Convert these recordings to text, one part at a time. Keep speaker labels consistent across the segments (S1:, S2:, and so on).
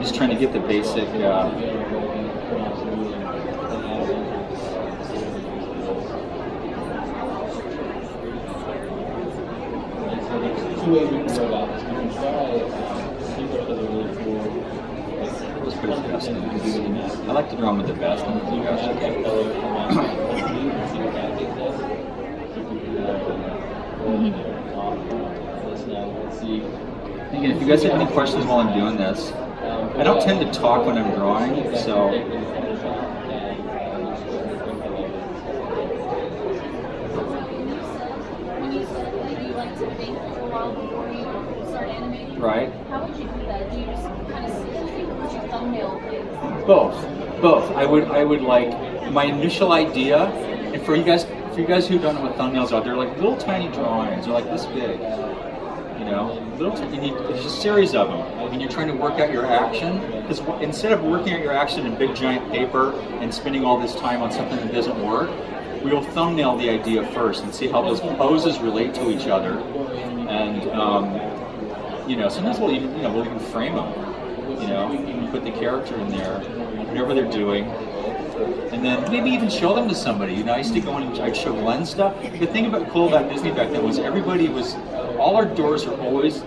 S1: I'm just trying to get the basic. Just put his best in. I like to draw him with the best. Again, if you guys have any questions while I'm doing this, I don't tend to talk when I'm drawing, so.
S2: When you said that you like to think for a while before you start animating,
S1: right?
S2: How would you do that? Do you just kind of sit and think, or would you thumbnail things?
S1: Both. I would like my initial idea, and for you guys who don't know what thumbnails are, they're like little tiny drawings. They're like this big. You know, there's a series of them, and you're trying to work out your action. Because instead of working out your action in big giant paper and spending all this time on something that doesn't work, we'll thumbnail the idea first and see how those poses relate to each other. And you know, sometimes we'll even frame them. You know, you can put the character in there, whatever they're doing. And then maybe even show them to somebody. You know, I used to go and I'd show Glenn stuff. The thing cool about Disney back then was all our doors were always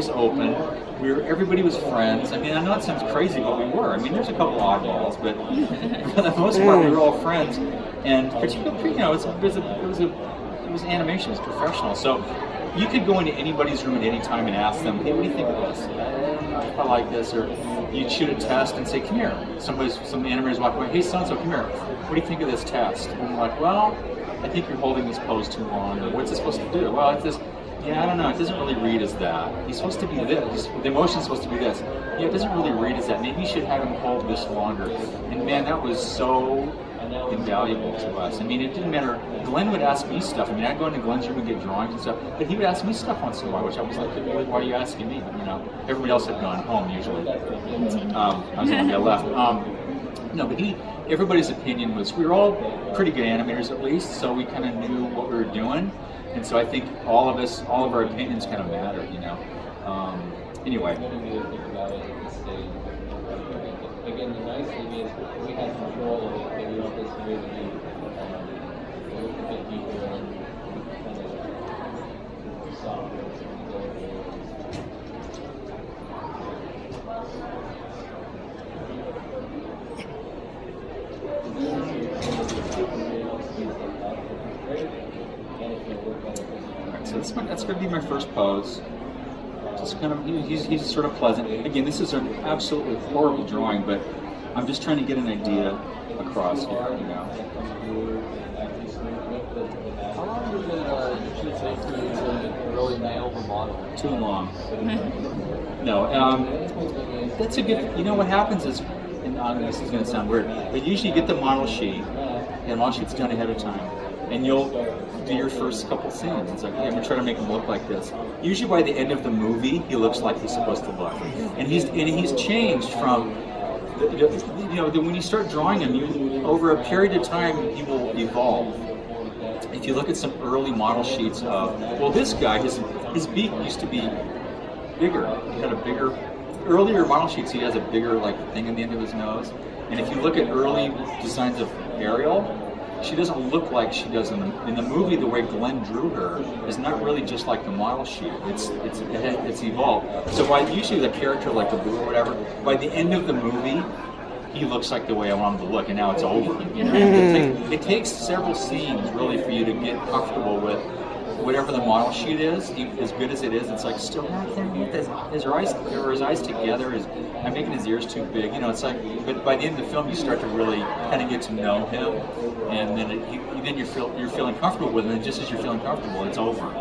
S1: open. Everybody was friends. I mean, I know it sounds crazy, but we were. I mean, there's a couple oddballs, but for the most part, we were all friends. And particularly, you know, it was animation, it was professional. So you could go into anybody's room at any time and ask them, hey, what do you think of this? I don't know if I like this. Or you'd shoot a test and say, come here. Some animators walk away, hey, so-and-so, come here. What do you think of this test? And I'm like, well, I think you're holding this pose too long. Or what's it supposed to do? Well, it's this. Yeah, I don't know. It doesn't really read as that. He's supposed to be this. The emotion's supposed to be this. Yeah, it doesn't really read as that. Maybe you should have him hold this longer. And man, that was so invaluable to us. I mean, it didn't matter. Glenn would ask me stuff. I mean, I'd go into Glenn's room and get drawings and stuff, but he would ask me stuff once in a while, which I was like, why are you asking me? You know, everybody else had gone home usually. I was the one that left. No, but everybody's opinion was, we were all pretty good animators at least, so we kind of knew what we were doing. And so I think all of our opinions kind of mattered, you know. Anyway.
S3: Again, the nice thing is we had control of it, and we don't just really a bit deeper and kind of softer.
S1: So that's going to be my first pose. Just kind of, he's sort of pleasant. Again, this is an absolutely horrible drawing, but I'm just trying to get an idea across here, you know.
S3: How long did it take to really nail the model?
S1: Too long. No, that's a good, you know what happens is, and this is going to sound weird, but usually you get the model sheet, and the model sheet's done ahead of time, and you'll do your first couple scenes. It's like, hey, I'm going to try to make him look like this. Usually by the end of the movie, he looks like he's supposed to look. And he's changed from, you know, when you start drawing him, over a period of time, he will evolve. If you look at some early model sheets of, well, this guy, his beak used to be bigger. He had a bigger, earlier model sheets, he has a bigger like thing in the end of his nose. And if you look at early designs of Ariel, she doesn't look like she does in the movie. The way Glenn drew her is not really just like the model sheet. It's evolved. So by usually the character like the blue or whatever, by the end of the movie, he looks like the way I want him to look, and now it's over. You know? It takes several scenes really for you to get comfortable with whatever the model sheet is, as good as it is. It's like still his eyes together. I'm making his ears too big. You know, it's like. But by the end of the film, you start to really kind of get to know him, and then you're feeling comfortable with him. And just as you're feeling comfortable, it's over.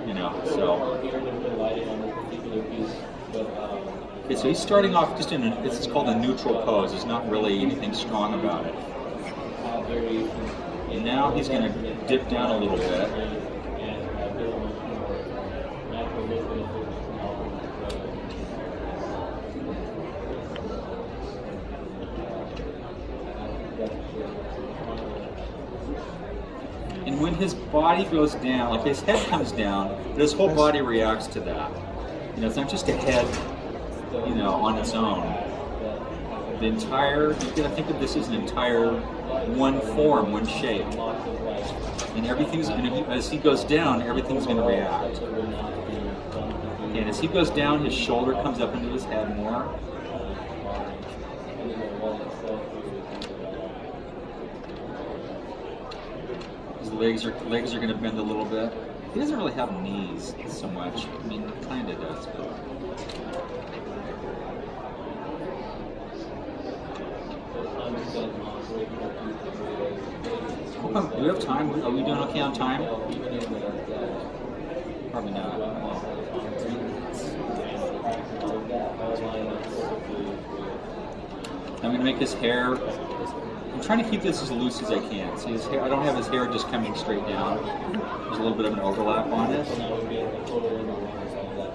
S1: You know, so. Okay, so he's starting off just in this is called a neutral pose. There's not really anything strong about it. And now he's going to dip down a little bit. And when his body goes down, like his head comes down, but his whole body reacts to that. You know, it's not just a head you know, on its own. The entire, you gotta think of this as an entire one form, one shape. And everything's, as he goes down, everything's gonna react. And as he goes down, his shoulder comes up into his head more. His legs are gonna bend a little bit. He doesn't really have knees so much. I mean, he kind of does, but. Do we have time? Are we doing okay on time? Probably not. I'm gonna make his hair. I'm trying to keep this as loose as I can. See his hair? I don't have his hair just coming straight down. There's a little bit of an overlap on it.